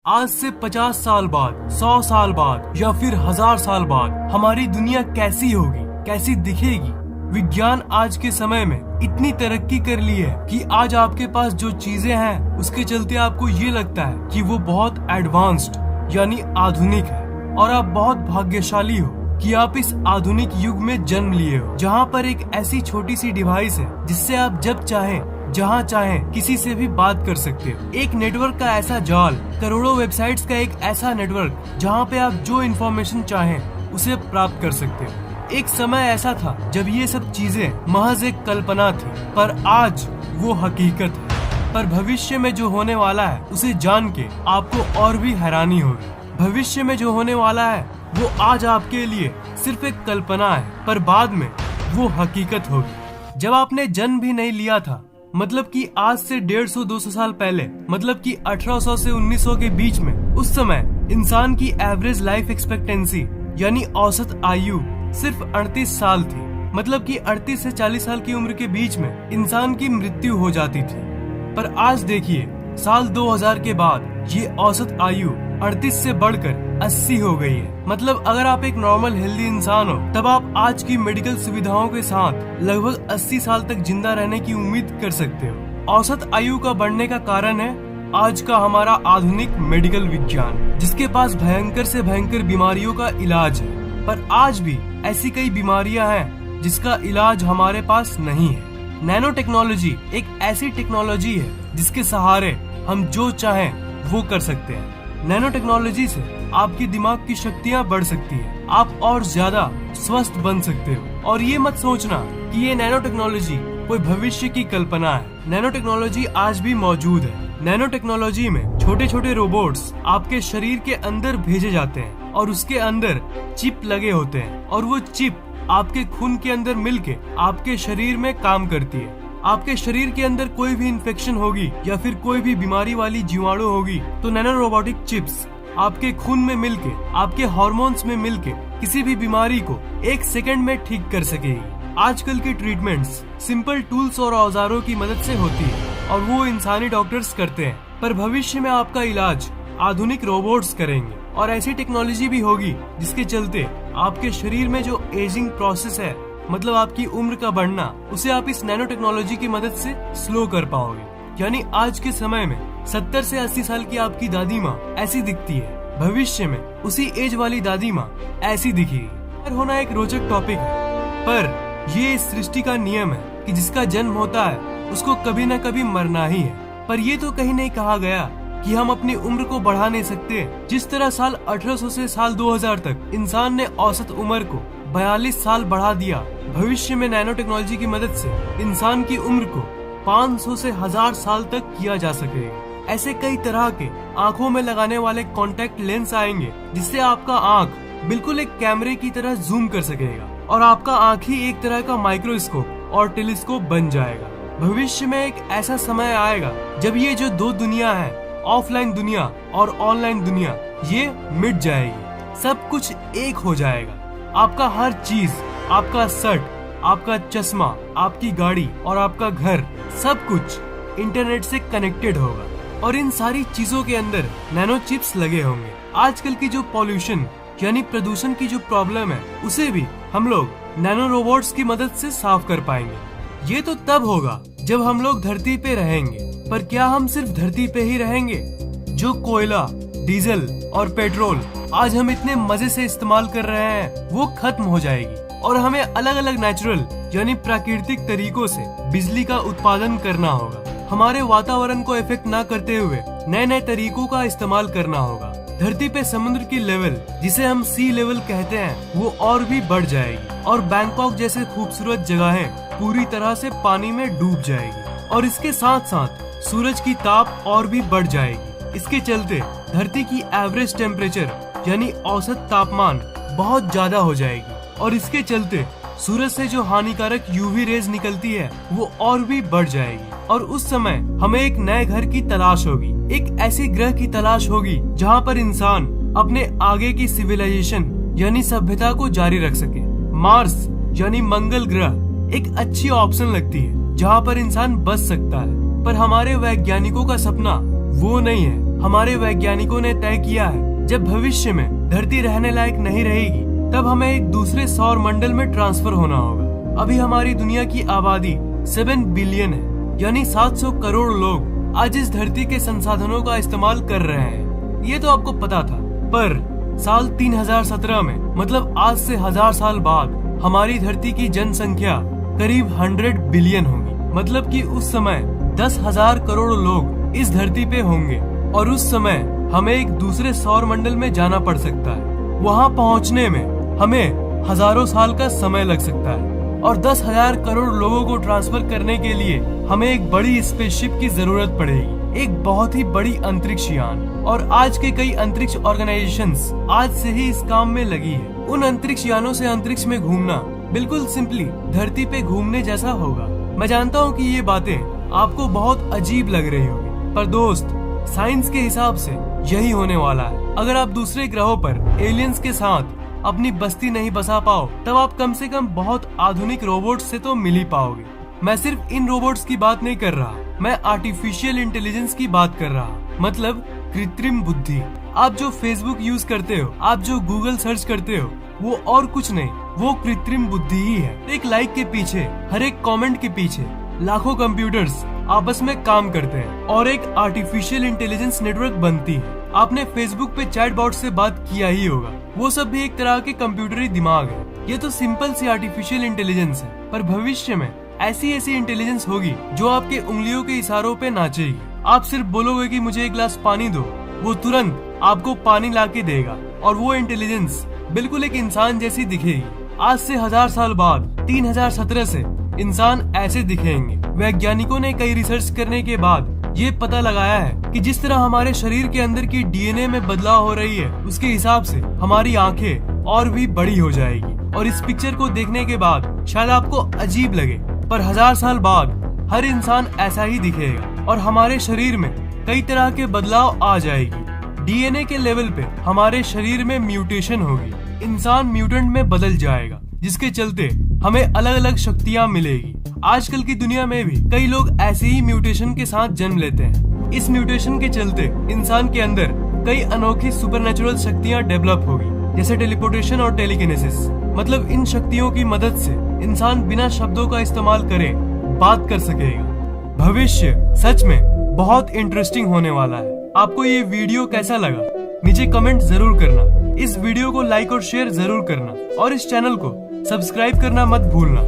आज से 50 साल बाद, 100 साल बाद या फिर 1000 साल बाद हमारी दुनिया कैसी होगी, कैसी दिखेगी। विज्ञान आज के समय में इतनी तरक्की कर ली है कि आज आपके पास जो चीजें हैं उसके चलते आपको ये लगता है कि वो बहुत एडवांस्ड यानी आधुनिक है। और आप बहुत भाग्यशाली हो कि आप इस आधुनिक युग में जन्म लिए हो, जहाँ पर एक ऐसी छोटी सी डिवाइस है जिससे आप जब चाहें, जहाँ चाहें किसी से भी बात कर सकते हो। एक नेटवर्क का ऐसा जाल, करोड़ों वेबसाइट्स का एक ऐसा नेटवर्क जहाँ पे आप जो इन्फॉर्मेशन चाहें उसे प्राप्त कर सकते हो। एक समय ऐसा था जब ये सब चीजें महज एक कल्पना थी, पर आज वो हकीकत है। पर भविष्य में जो होने वाला है उसे जान के आपको और भी हैरानी होगी। भविष्य में जो होने वाला है वो आज आपके लिए सिर्फ एक कल्पना है, पर बाद में वो हकीकत होगी। जब आपने जन्म भी नहीं लिया था, मतलब कि आज से 150-200 साल पहले, मतलब कि 1800 से 1900 के बीच में, उस समय इंसान की एवरेज लाइफ एक्सपेक्टेंसी यानी औसत आयु सिर्फ 38 साल थी। मतलब कि 38 से 40 साल की उम्र के बीच में इंसान की मृत्यु हो जाती थी। पर आज देखिए, साल 2000 के बाद ये औसत आयु 38 से बढ़कर 80 हो गई है। मतलब अगर आप एक नॉर्मल हेल्दी इंसान हो, तब आप आज की मेडिकल सुविधाओं के साथ लगभग 80 साल तक जिंदा रहने की उम्मीद कर सकते हो। औसत आयु का बढ़ने का कारण है आज का हमारा आधुनिक मेडिकल विज्ञान, जिसके पास भयंकर से भयंकर बीमारियों का इलाज है। पर आज भी ऐसी कई बीमारियां हैं जिसका इलाज हमारे पास नहीं है। नैनो टेक्नोलॉजी एक ऐसी टेक्नोलॉजी है जिसके सहारे हम जो चाहें वो कर सकते हैं। नैनो टेक्नोलॉजी से आपकी दिमाग की शक्तियाँ बढ़ सकती है, आप और ज्यादा स्वस्थ बन सकते हो। और ये मत सोचना कि ये नैनो टेक्नोलॉजी कोई भविष्य की कल्पना है। नैनो टेक्नोलॉजी आज भी मौजूद है। नैनो टेक्नोलॉजी में छोटे छोटे रोबोट्स आपके शरीर के अंदर भेजे जाते हैं और उसके अंदर चिप लगे होते हैं, और वो चिप आपके खून के अंदर मिलके आपके शरीर में काम करती है। आपके शरीर के अंदर कोई भी इन्फेक्शन होगी या फिर कोई भी बीमारी वाली जीवाणु होगी, तो नैनो रोबोटिक चिप्स आपके खून में मिलके, आपके हार्मोन्स में मिलके किसी भी बीमारी को 1 सेकंड में ठीक कर सकेगी। आजकल की ट्रीटमेंट्स सिंपल टूल्स और औजारों की मदद से होती है और वो इंसानी डॉक्टर्स करते हैं। पर भविष्य में आपका इलाज आधुनिक रोबोट्स करेंगे, और ऐसी टेक्नोलॉजी भी होगी जिसके चलते आपके शरीर में जो एजिंग प्रोसेस है, मतलब आपकी उम्र का बढ़ना, उसे आप इस नैनो टेक्नोलॉजी की मदद से स्लो कर पाओगे। यानी आज के समय में 70 से 80 साल की आपकी दादी माँ ऐसी दिखती है, भविष्य में उसी एज वाली दादी माँ ऐसी दिखेगी। होना एक रोचक टॉपिक है, पर ये इस सृष्टि का नियम है कि जिसका जन्म होता है उसको कभी न कभी मरना ही है। पर ये तो कहीं नहीं कहा गया कि हम अपनी उम्र को बढ़ा नहीं सकते। जिस तरह साल 1800 से साल 2000 तक इंसान ने औसत उम्र को 42 साल बढ़ा दिया, भविष्य में नैनो टेक्नोलॉजी की मदद से इंसान की उम्र को 500 से 1000 साल तक किया जा सकेगा। ऐसे कई तरह के आंखों में लगाने वाले कॉन्टेक्ट लेंस आएंगे जिससे आपका आंख बिल्कुल एक कैमरे की तरह जूम कर सकेगा, और आपका आंख ही एक तरह का माइक्रोस्कोप और टेलीस्कोप बन जाएगा। भविष्य में एक ऐसा समय आएगा जब ये जो दो दुनिया है, ऑफलाइन दुनिया और ऑनलाइन दुनिया, ये मिट जाएगी। सब कुछ एक हो जाएगा। आपका हर चीज, आपका शर्ट, आपका चश्मा, आपकी गाड़ी और आपका घर, सब कुछ इंटरनेट से कनेक्टेड होगा, और इन सारी चीजों के अंदर नैनो चिप्स लगे होंगे। आजकल की जो पॉल्यूशन यानी प्रदूषण की जो प्रॉब्लम है, उसे भी हम लोग नैनो रोबोट्स की मदद से साफ कर पाएंगे। ये तो तब होगा जब हम लोग धरती पे रहेंगे। पर क्या हम सिर्फ धरती पे ही रहेंगे? जो कोयला, डीजल और पेट्रोल आज हम इतने मजे से इस्तेमाल कर रहे हैं, वो खत्म हो जाएगी, और हमें अलग अलग नेचुरल यानी प्राकृतिक तरीकों से बिजली का उत्पादन करना होगा। हमारे वातावरण को इफेक्ट ना करते हुए नए नए तरीकों का इस्तेमाल करना होगा। धरती पे समुद्र की लेवल, जिसे हम सी लेवल कहते हैं, वो और भी बढ़ जाएगी, और बैंकॉक जैसे खूबसूरत जगहें पूरी तरह से पानी में डूब जाएगी। और इसके साथ साथ सूरज की ताप और भी बढ़ जाएगी। इसके चलते धरती की एवरेज टेम्परेचर यानी औसत तापमान बहुत ज्यादा हो जाएगी, और इसके चलते सूरज से जो हानिकारक यूवी रेज निकलती है वो और भी बढ़ जाएगी। और उस समय हमें एक नए घर की तलाश होगी, एक ऐसे ग्रह की तलाश होगी जहाँ पर इंसान अपने आगे की सिविलाइजेशन यानी सभ्यता को जारी रख सके। मार्स यानी मंगल ग्रह एक अच्छी ऑप्शन लगती है जहाँ पर इंसान बच सकता है, पर हमारे वैज्ञानिकों का सपना वो नहीं है। हमारे वैज्ञानिकों ने तय किया है जब भविष्य में धरती रहने लायक नहीं रहेगी तब हमें एक दूसरे सौर मंडल में ट्रांसफर होना होगा। अभी हमारी दुनिया की आबादी 7 बिलियन है, यानी 700 करोड़ लोग आज इस धरती के संसाधनों का इस्तेमाल कर रहे हैं। ये तो आपको पता था, पर साल 3017 में मतलब आज से 1000 साल बाद हमारी धरती की जनसंख्या करीब 100 बिलियन होगी। मतलब कि उस समय 10,000 करोड़ लोग इस धरती पे होंगे और उस समय हमें एक दूसरे सौर मंडल में जाना पड़ सकता है। वहाँ पहुँचने में हमें हजारों साल का समय लग सकता है और 10,000 करोड़ लोगों को ट्रांसफर करने के लिए हमें एक बड़ी स्पेसशिप की जरूरत पड़ेगी, एक बहुत ही बड़ी अंतरिक्ष यान। और आज के कई अंतरिक्ष ऑर्गेनाइजेशंस आज से ही इस काम में लगी है। उन अंतरिक्ष यानों से अंतरिक्ष में घूमना बिल्कुल सिंपली धरती पे घूमने जैसा होगा। मैं जानता हूँ कि ये बातें आपको बहुत अजीब लग रही होगी, पर दोस्त साइंस के हिसाब से यही होने वाला है। अगर आप दूसरे ग्रहों पर एलियंस के साथ अपनी बस्ती नहीं बसा पाओ तब आप कम से कम बहुत आधुनिक रोबोट से तो मिल ही पाओगे। मैं सिर्फ इन रोबोट्स की बात नहीं कर रहा, मैं आर्टिफिशियल इंटेलिजेंस की बात कर रहा, मतलब कृत्रिम बुद्धि। आप जो फेसबुक यूज करते हो, आप जो गूगल सर्च करते हो, वो और कुछ नहीं, वो कृत्रिम बुद्धि ही है। एक लाइक के पीछे, हर एक कमेंट के पीछे लाखों कंप्यूटर्स आपस में काम करते हैं और एक आर्टिफिशियल इंटेलिजेंस नेटवर्क बनती है। आपने फेसबुक पे चैटबॉट से बात किया ही होगा, वो सब भी एक तरह के कंप्यूटरी दिमाग है। ये तो सिंपल सी आर्टिफिशियल इंटेलिजेंस है, पर भविष्य में ऐसी इंटेलिजेंस होगी जो आपके उंगलियों के इशारों पे नाचेगी। आप सिर्फ बोलोगे कि मुझे एक गिलास पानी दो, वो तुरंत आपको पानी ला के देगा और वो इंटेलिजेंस बिल्कुल एक इंसान जैसी दिखेगी। आज से 1000 साल बाद 3017 से इंसान ऐसे दिखेंगे। वैज्ञानिकों ने कई रिसर्च करने के बाद ये पता लगाया है कि जिस तरह हमारे शरीर के अंदर की डीएनए में बदलाव हो रही है, उसके हिसाब से हमारी आंखें और भी बड़ी हो जाएगी। और इस पिक्चर को देखने के बाद शायद आपको अजीब लगे, पर 1000 साल बाद हर इंसान ऐसा ही दिखेगा और हमारे शरीर में कई तरह के बदलाव आ जाएगी। डीएनए के लेवल पे हमारे शरीर में म्यूटेशन होगी, इंसान म्यूटेंट में बदल जाएगा, जिसके चलते हमें अलग अलग शक्तियाँ मिलेगी। आजकल की दुनिया में भी कई लोग ऐसे ही म्यूटेशन के साथ जन्म लेते हैं। इस म्यूटेशन के चलते इंसान के अंदर कई अनोखी सुपरनेचुरल शक्तियाँ डेवलप होगी, जैसे टेलीपोर्टेशन और टेलीकिनेसिस। मतलब इन शक्तियों की मदद से इंसान बिना शब्दों का इस्तेमाल करे बात कर सकेगा। भविष्य सच में बहुत इंटरेस्टिंग होने वाला है। आपको ये वीडियो कैसा लगा नीचे कमेंट जरूर करना। इस वीडियो को लाइक और शेयर जरूर करना और इस चैनल को सब्सक्राइब करना मत भूलना।